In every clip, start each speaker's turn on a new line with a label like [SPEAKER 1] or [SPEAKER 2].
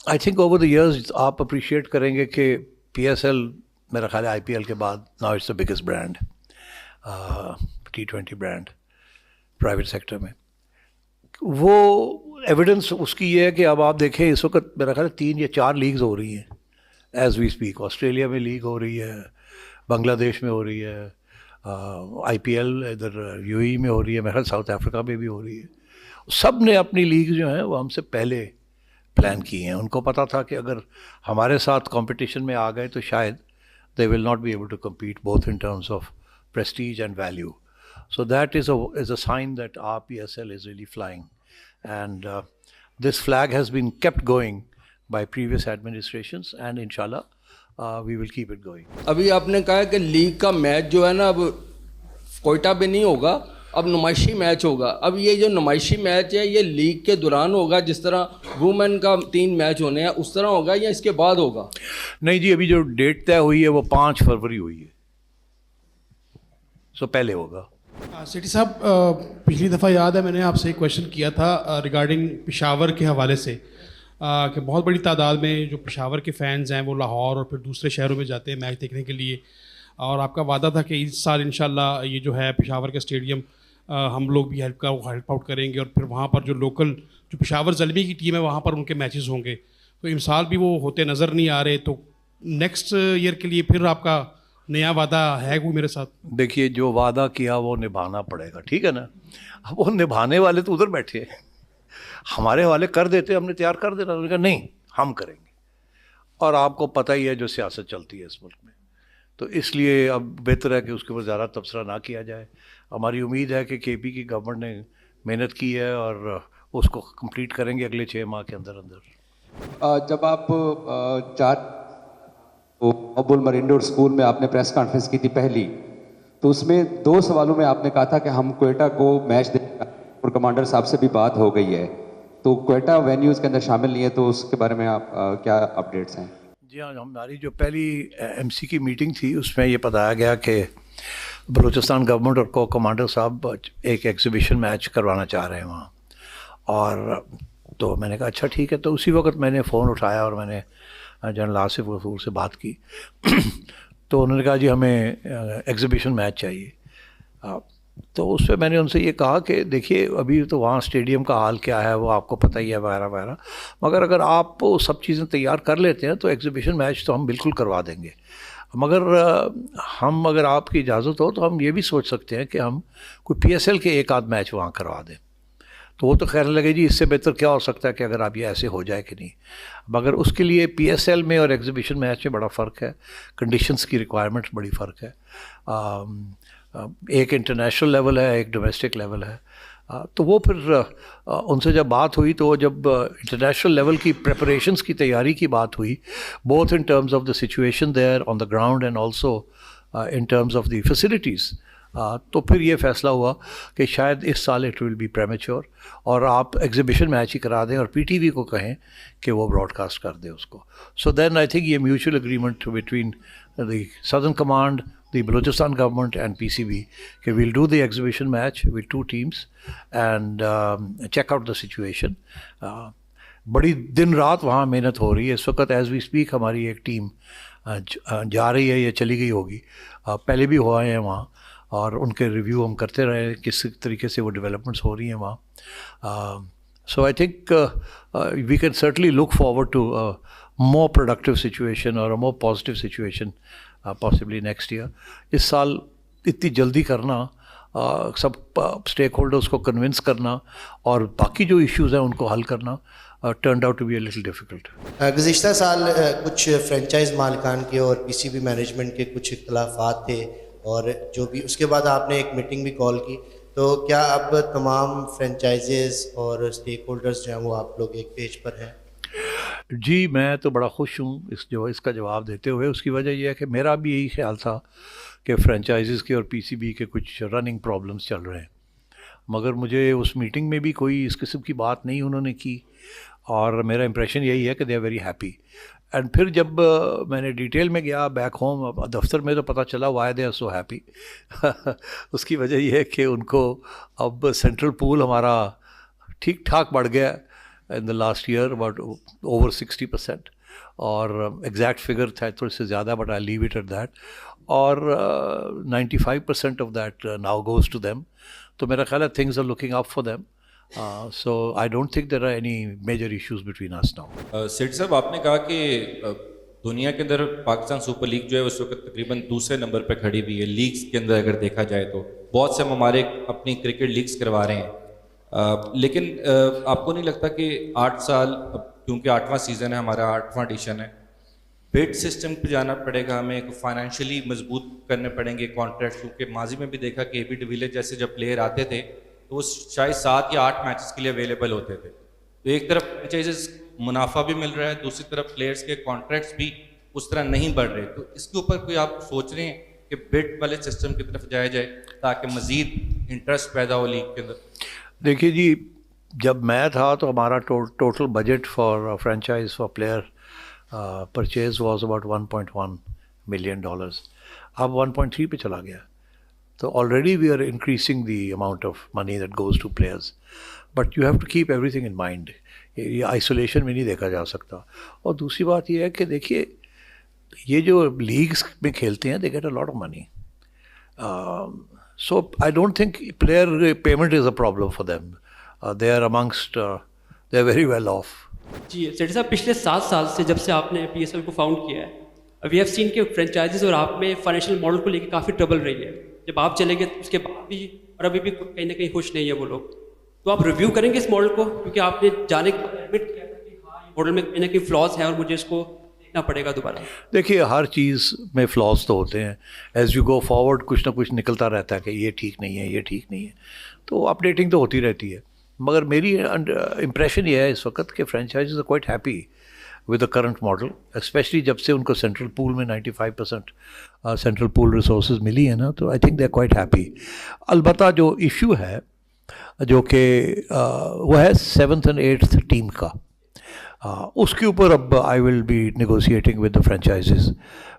[SPEAKER 1] I think over the years آپ appreciate کریں گے کہ پی ایس ایل میرا خیال ہے آئی پی ایل کے بعد now it's the biggest brand T20 brand private sector میں. وہ ایویڈنس اس کی یہ ہے کہ اب آپ دیکھیں اس وقت میرا خیال ہے 3 یا 4 لیگز ہو رہی ہیں ایز وی اسپیک. آسٹریلیا میں لیگ ہو رہی ہے, بنگلہ دیش میں ہو رہی ہے, آئی پی ایل ادھر یو اے میں ہو رہی ہے, میرا خیال ساؤتھ افریقہ میں بھی ہو رہی ہے. سب نے اپنی لیگ جو ہیں وہ ہم سے پہلے پلان کی ہیں. ان کو پتہ تھا کہ اگر ہمارے ساتھ کمپٹیشن میں آ گئے تو شاید they will not be able to compete both in terms of prestige and value. So that is a sign that our PSL is really flying. And this flag has been kept going by previous administrations, and inshallah we will keep it going.
[SPEAKER 2] ابھی آپ نے کہا کہ league کا match جو ہے نا اب کوئٹہ پہ نہیں ہوگا, اب نمائشی میچ ہوگا. اب یہ جو نمائشی میچ ہے یہ لیگ کے دوران ہوگا, جس طرح وومن کا 3 میچ ہونے ہیں اس طرح ہوگا, یا اس کے بعد ہوگا؟
[SPEAKER 1] نہیں جی, ابھی جو ڈیٹ طے ہوئی ہے وہ 5 فروری ہوئی ہے, سو پہلے ہوگا.
[SPEAKER 3] سیٹھی صاحب, پچھلی دفعہ یاد ہے میں نے آپ سے ایک کویشچن کیا تھا ریگارڈنگ پشاور کے حوالے سے, کہ بہت بڑی تعداد میں جو پشاور کے فینز ہیں وہ لاہور اور پھر دوسرے شہروں میں جاتے ہیں میچ دیکھنے کے لیے, اور آپ کا وعدہ تھا کہ اس سال انشاءاللہ یہ جو ہے پشاور کا اسٹیڈیم ہم لوگ بھی ہیلپ آؤٹ کریں گے, اور پھر وہاں پر جو لوکل جو پشاور زلمی کی ٹیم ہے وہاں پر ان کے میچز ہوں گے. تو ان سال بھی وہ ہوتے نظر نہیں آ رہے, تو نیکسٹ ایئر کے لیے پھر آپ کا نیا وعدہ ہے وہ میرے ساتھ؟
[SPEAKER 1] دیکھیے جو وعدہ کیا وہ نبھانا پڑے گا, ٹھیک ہے نا. اب وہ نبھانے والے تو ادھر بیٹھے ہیں, ہمارے والے کر دیتے ہم نے تیار کر دینا. انہوں نے کہا نہیں ہم کریں گے, اور آپ کو پتہ ہی ہے جو سیاست چلتی ہے اس ملک میں, تو اس لیے اب بہتر ہے کہ اس کے اوپر زیادہ تبصرہ نہ کیا جائے. ہماری امید ہے کہ کے پی کی گورنمنٹ نے محنت کی ہے اور اس کو کمپلیٹ کریں گے اگلے 6 ماہ کے اندر اندر.
[SPEAKER 4] جب آپ 4 ابو المرینڈور اسکول میں آپ نے پریس کانفرنس کی تھی پہلی, تو اس میں 2 سوالوں میں آپ نے کہا تھا کہ ہم کوئٹہ کو میچ دینے کا, اور کمانڈر صاحب سے بھی بات ہو گئی ہے, تو کوئٹہ وینیوز کے اندر شامل نہیں ہے, تو اس کے بارے میں آپ کیا اپڈیٹس ہیں؟
[SPEAKER 1] جی ہاں, ہماری جو پہلی ایم سی کی میٹنگ تھی اس میں یہ بتایا گیا کہ بلوچستان گورنمنٹ اور کو کمانڈر صاحب ایک ایگزیبیشن میچ کروانا چاہ رہے ہیں وہاں. اور تو میں نے کہا اچھا ٹھیک ہے. تو اسی وقت میں نے فون اٹھایا اور میں نے جنرل آصف غفور سے بات کی. تو انہوں نے کہا جی ہمیں ایگزیبیشن میچ چاہیے. تو اس پہ میں نے ان سے یہ کہا کہ دیکھیے ابھی تو وہاں اسٹیڈیم کا حال کیا ہے وہ آپ کو پتہ ہی ہے وغیرہ وغیرہ, مگر اگر آپ سب چیزیں تیار کر لیتے ہیں تو ایگزیبیشن میچ تو ہم بالکل کروا دیں گے. مگر ہم اگر آپ کی اجازت ہو تو ہم یہ بھی سوچ سکتے ہیں کہ ہم کوئی پی ایس ایل کے 1 آدھ میچ وہاں کروا دیں. تو وہ تو خیر لگے جی اس سے بہتر کیا ہو سکتا ہے کہ اگر آپ یہ ایسے ہو جائے کہ نہیں. مگر اس کے لیے پی ایس ایل میں اور ایگزیبیشن میچ میں بڑا فرق ہے, کنڈیشنز کی ریکوائرمنٹس بڑی فرق ہے. ایک انٹرنیشنل لیول ہے, ایک ڈومیسٹک لیول ہے. تو وہ پھر ان سے جب بات ہوئی تو جب انٹرنیشنل لیول کی پریپریشنز کی تیاری کی بات ہوئی, both in terms of the situation their on the ground and also in terms of the facilities, تو پھر یہ فیصلہ ہوا کہ شاید اس سال اٹ ول بی پریمیچور, اور آپ ایگزیبیشن میچ ہی کرا دیں اور پی ٹی وی کو کہیں کہ وہ براڈ کاسٹ کر دے اس کو. سو دین آئی تھنک یہ mutual agreement between the southern command, the Balochistan government and PCB کہ we'll do the exhibition match with 2 teams and check out the situation. بڑی دن رات وہاں محنت ہو رہی ہے اس وقت ایز وی اسپیک. ہماری ایک ٹیم جا رہی ہے یا چلی گئی ہوگی, پہلے بھی ہو آئے ہیں وہاں, اور ان کے ریویو ہم کرتے رہے ہیں کس طریقے سے وہ ڈیولپمنٹس ہو رہی ہیں وہاں. So I think we can certainly look forward to more productive situation or a more positive situation possibly next year. اس سال اتنی جلدی کرنا, سب اسٹیک ہولڈرس کو کنونس کرنا اور باقی جو ایشوز ہیں ان کو حل کرنا turned out to be a little difficult.
[SPEAKER 5] گزشتہ سال کچھ فرینچائز مالکان کے اور پی سی بی مینجمنٹ کے کچھ اختلافات تھے, اور جو بھی اس کے بعد آپ نے ایک میٹنگ بھی کال کی, تو کیا اب تمام فرینچائزز اور اسٹیک ہولڈرس جو ہیں وہ آپ لوگ ایک پیج پر ہیں؟
[SPEAKER 1] جی میں تو بڑا خوش ہوں اس کا جواب دیتے ہوئے. اس کی وجہ یہ ہے کہ میرا بھی یہی خیال تھا کہ فرینچائزز کے اور پی سی بی کے کچھ رننگ پرابلمس چل رہے ہیں, مگر مجھے اس میٹنگ میں بھی کوئی اس قسم کی بات نہیں انہوں نے کی, اور میرا امپریشن یہی ہے کہ they are very happy. And پھر جب میں نے ڈیٹیل میں گیا بیک ہوم دفتر میں تو پتہ چلا why they are so happy. اس کی وجہ یہ ہے کہ ان کو اب سینٹرل پول ہمارا ٹھیک ٹھاک بڑھ گیا, in the last year, about over 60%. اور ایگزیکٹ فگر تھا تھوڑے سے زیادہ, but I leave it at that. اور 95% of that now goes to them. تو میرا خیال ہے things are looking up for them. So I don't think there are any major issues between us now.
[SPEAKER 6] Seth صاحب, آپ نے کہا کہ دنیا کے اندر پاکستان سپر لیگ جو ہے اس وقت تقریباً دوسرے نمبر پہ کھڑی ہوئی ہے لیگز کے اندر. اگر دیکھا جائے تو بہت سے ممالک اپنی کرکٹ لیگز کروا رہے ہیں, لیکن آپ کو نہیں لگتا کہ 8 سال, کیونکہ 8واں سیزن ہے ہمارا, 8واں ایڈیشن ہے, بٹ سسٹم پہ جانا پڑے گا ہمیں, فائنینشلی مضبوط کرنے پڑیں گے کانٹریکٹ, کیونکہ ماضی میں بھی دیکھا کہ اے بی ڈی ویلیئر جیسے جب پلیئر آتے تھے تو وہ شاید 7 یا 8 میچز کے لیے اویلیبل ہوتے تھے. تو ایک طرف فرینچائزز منافع بھی مل رہا ہے, دوسری طرف پلیئرس کے کانٹریکٹس بھی اس طرح نہیں بڑھ رہے. تو اس کے اوپر کوئی آپ سوچ رہے ہیں کہ بٹ والے سسٹم کی طرف جایا جائے تاکہ مزید انٹرسٹ پیدا ہو لیگ کے اندر؟
[SPEAKER 1] دیکھیے جی, جب میں تھا تو ہمارا total budget for franchise for player purchase was about $1.1 million. اب 1.3 پہ چلا گیا. تو already we are increasing the amount of money that goes to players, but you have to keep everything in mind. یہ isolation میں نہیں دیکھا جا سکتا. اور دوسری بات یہ ہے کہ دیکھیے یہ جو لیگس میں کھیلتے ہیں they get a lot of money. So I don't think player payment is a problem for them. They are amongst, they are very well off.
[SPEAKER 7] جی سیٹھی صاحب, پچھلے 7 سال سے جب سے آپ نے پی ایس ایل کو فاؤنڈ کیا ہے, وی ہیو سین کہ فرینچائزز اور آپ میں فائنینشیل ماڈل کو لے کے کافی ٹربل رہی ہے. جب آپ چلے گئے اس کے بعد بھی, اور ابھی بھی کہیں نہ کہیں خوش نہیں ہے وہ لوگ. تو آپ ریویو کریں گے اس ماڈل کو, کیونکہ آپ نے جانے کے بعد ایڈمٹ کیا تھا کہ ہاں یہ ماڈل میں کہیں نہ کہیں فلاز ہیں اور مجھے اس کو دیکھنا پڑے گا دوبارہ.
[SPEAKER 1] دیکھیے ہر چیز میں فلاز تو ہوتے ہیں. ایز یو گو فارورڈ کچھ نہ کچھ نکلتا رہتا ہے کہ یہ ٹھیک نہیں ہے, یہ ٹھیک نہیں ہے, تو اپڈیٹنگ تو ہوتی رہتی ہے. مگر میری امپریشن یہ ہے اس وقت کہ franchises are quite happy with the current model, especially جب سے ان کو سینٹرل پول میں 95% سینٹرل پول ریسورسز ملی ہیں نا, تو I think they are quite happy. البتہ جو ایشو ہے جو کہ وہ ہے 7th and 8th ٹیم کا, اس کے اوپر اب I will be negotiating with the franchises,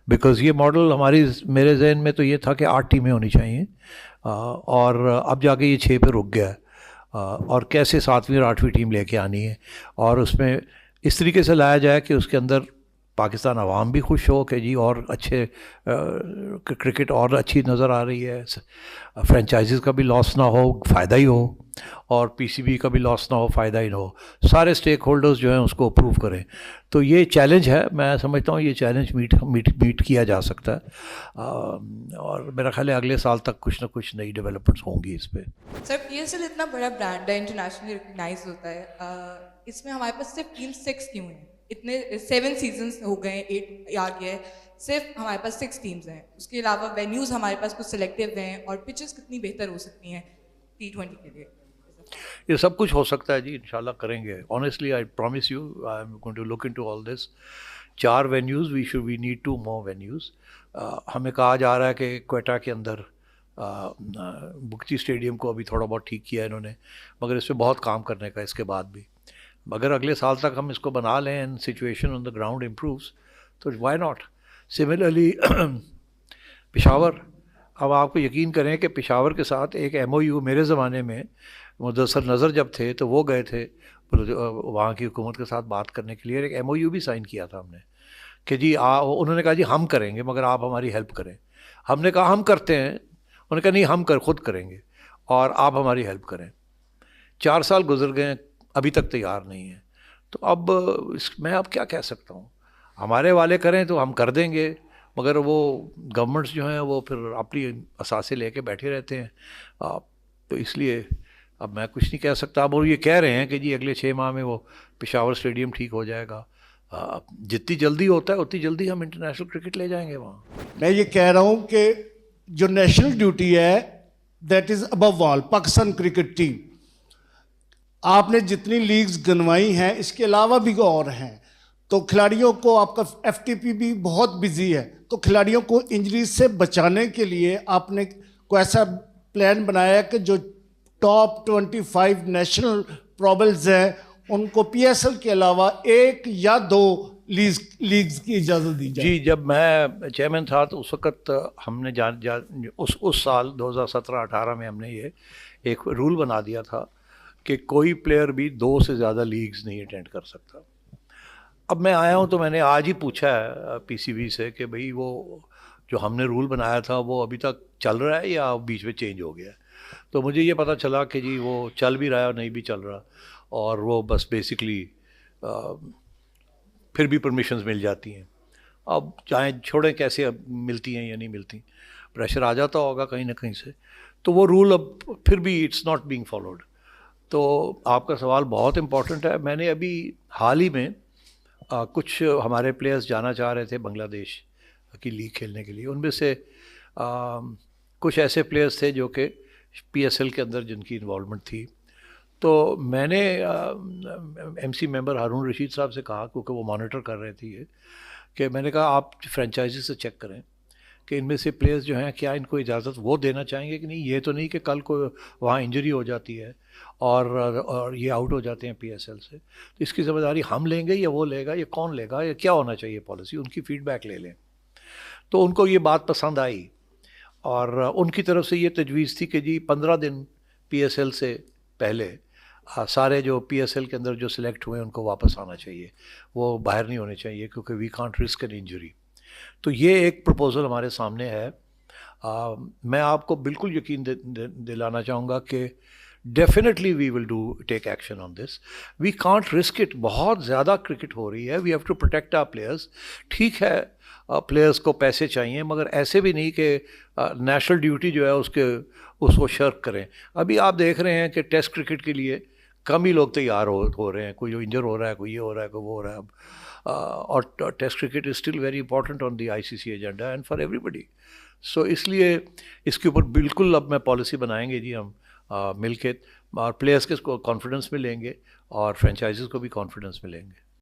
[SPEAKER 1] because یہ ماڈل میرے ذہن میں تو یہ تھا کہ 8 ٹیمیں ہونی چاہیے, اور اب جا کے یہ 6 پہ رک گیا ہے. اور کیسے 7ویں اور 8ویں ٹیم لے کے آنی ہے, اور اس میں اس طریقے سے لایا جائے کہ اس کے اندر پاکستان عوام بھی خوش ہو کہ جی اور اچھے کرکٹ اور اچھی نظر آ رہی ہے, فرینچائزز کا بھی لاس نہ ہو, فائدہ ہی ہو, اور پی سی بی کا بھی لاس نہ ہو, فائدہ ہی نہ ہو, سارے اسٹیک ہولڈرز جو ہیں اس کو اپروو کریں. تو یہ چیلنج ہے, میں سمجھتا ہوں یہ چیلنج میٹ کیا جا سکتا ہے, اور میرا خیال ہے اگلے سال تک کچھ نہ کچھ نئی ڈیولپمنٹس ہوں گی اس پہ.
[SPEAKER 8] سر پی ایس ایل اتنا بڑا برانڈ ہے, انٹرنیشنلی ریکگنائز ہوتا ہے, اس میں ہمارے پاس صرف ٹیم 6 کیوں ہیں؟ اتنے 7 سیزنس ہو گئے, 8 آ گیا ہے, صرف ہمارے پاس 6 ٹیمز ہیں. اس کے علاوہ وینیوز ہمارے پاس کچھ سلیکٹیو ہیں, اور پچز کتنی بہتر ہو سکتی ہیں T20 کے لیے.
[SPEAKER 1] یہ سب کچھ ہو سکتا ہے جی, انشاءاللہ کریں گے. Honestly I promise you I am going to look into all this. 4 venues, we need 2 more venues. ہمیں کہا جا رہا ہے کہ کوئٹہ کے اندر بگٹی اسٹیڈیم کو ابھی تھوڑا بہت ٹھیک کیا ہے انہوں نے, مگر اس پہ بہت کام کرنے کا اس کے بعد بھی. مگر اگلے سال تک ہم اس کو بنا لیں and situation on the ground improves, تو وائی ناٹ. سملرلی پشاور, اب آپ کو یقین کریں کہ پشاور کے ساتھ ایک MOU میرے زمانے میں مدثر نظر جب تھے تو وہ گئے تھے وہاں کی حکومت کے ساتھ بات کرنے کے لیے, ایک MOU بھی سائن کیا تھا ہم نے کہ جی انہوں نے کہا جی ہم کریں گے مگر آپ ہماری ہیلپ کریں. ہم نے کہا ہم کرتے ہیں, انہوں نے کہا نہیں ہم خود کریں گے اور آپ ہماری ہیلپ کریں. 4 سال گزر گئے, ابھی تک تیار نہیں ہیں. تو اب میں اب کیا کہہ سکتا ہوں, ہمارے والے کریں تو ہم کر دیں گے, مگر وہ گورنمنٹس جو ہیں وہ پھر اپنی اثاثے لے کے بیٹھے رہتے ہیں. تو اس لیے اب میں کچھ نہیں کہہ سکتا. اب وہ یہ کہہ رہے ہیں کہ جی اگلے 6 ماہ میں وہ پشاور اسٹیڈیم ٹھیک ہو جائے گا. جتنی جلدی ہوتا ہے اتنی جلدی ہم انٹرنیشنل کرکٹ لے جائیں گے وہاں.
[SPEAKER 9] میں یہ کہہ رہا ہوں کہ جو نیشنل ڈیوٹی ہے that is above all Pakistan cricket team. آپ نے جتنی لیگز گنوائی ہیں اس کے علاوہ بھی اور ہیں, تو کھلاڑیوں کو آپ کا FTP بھی بہت بزی ہے, تو کھلاڑیوں کو انجریز سے بچانے کے لیے آپ نے کوئی ایسا پلان بنایا کہ جو ٹاپ 25 نیشنل پرابلز ہیں ان کو PSL کے علاوہ 1 یا 2 لیگز کی اجازت دی جائے؟
[SPEAKER 1] جی, جب میں چیئرمین تھا تو اس وقت ہم نے اس سال 2017-18 میں ہم نے یہ ایک رول بنا دیا تھا کہ کوئی پلیئر بھی 2 سے زیادہ لیگز نہیں اٹینڈ کر سکتا. اب میں آیا ہوں تو میں نے آج ہی پوچھا ہے پی سی بی سے کہ بھئی وہ جو ہم نے رول بنایا تھا وہ ابھی تک چل رہا ہے یا بیچ میں چینج ہو گیا ہے. تو مجھے یہ پتہ چلا کہ جی وہ چل بھی رہا ہے اور نہیں بھی چل رہا, اور وہ بس بیسکلی پھر بھی پرمیشنز مل جاتی ہیں. اب چاہے چھوڑیں کیسے اب ملتی ہیں یا نہیں ملتی, پریشر آ جاتا ہوگا کہیں نہ کہیں سے, تو وہ رول اب پھر بھی اٹس ناٹ بینگ فالوڈ. تو آپ کا سوال بہت امپورٹنٹ ہے. میں نے ابھی حال ہی میں کچھ ہمارے پلیئرز جانا چاہ رہے تھے بنگلہ دیش کی لیگ کھیلنے کے لیے. ان میں سے کچھ ایسے پلیئرز تھے جو کہ پی ایس ایل کے اندر جن کی انوالومنٹ تھی. تو میں نے ایم سی ممبر ہارون رشید صاحب سے کہا, کیونکہ وہ مانیٹر کر رہے تھے یہ, کہ میں نے کہا آپ فرینچائزی سے چیک کریں کہ ان میں سے پلیئرز جو ہیں کیا ان کو اجازت وہ دینا چاہیں گے کہ نہیں. یہ تو نہیں کہ کل کو وہاں انجری ہو جاتی ہے اور یہ آؤٹ ہو جاتے ہیں پی ایس ایل سے, تو اس کی ذمہ داری ہم لیں گے یا وہ لے گا, یا کون لے گا, یا کیا ہونا چاہیے پالیسی. ان کی فیڈ بیک لے لیں. تو ان کو یہ بات پسند آئی, اور ان کی طرف سے یہ تجویز تھی کہ جی 15 دن پی ایس ایل سے پہلے سارے جو پی ایس ایل کے اندر جو سلیکٹ ہوئے ان کو واپس آنا چاہیے, وہ باہر نہیں ہونے چاہیے, کیونکہ we can't risk an injury. تو یہ ایک پروپوزل ہمارے سامنے ہے. میں آپ کو بالکل یقین دلانا چاہوں گا کہ definitely we will take action on this. We can't risk it. بہت زیادہ کرکٹ ہو رہی ہے, we have to protect our players. ٹھیک ہے پلیئرز کو پیسے چاہیے, مگر ایسے بھی نہیں کہ نیشنل ڈیوٹی جو ہے اس کو شرک کریں. ابھی آپ دیکھ رہے ہیں کہ ٹیسٹ کرکٹ کے لیے کم ہی لوگ تیار ہو رہے ہیں. کوئی جو انجر ہو رہا ہے, کوئی یہ ہو رہا ہے, کوئی وہ ہو رہا ہے. اور test cricket is still very important on the I C C agenda and for everybody. So اس لیے اس کے اوپر بالکل اب میں پالیسی بنائیں گے جی ہم مل کے, اور پلیئرس کے کانفیڈنس میں لیں گے اور فرینچائزز کو بھی کانفیڈنس میں لیں گے.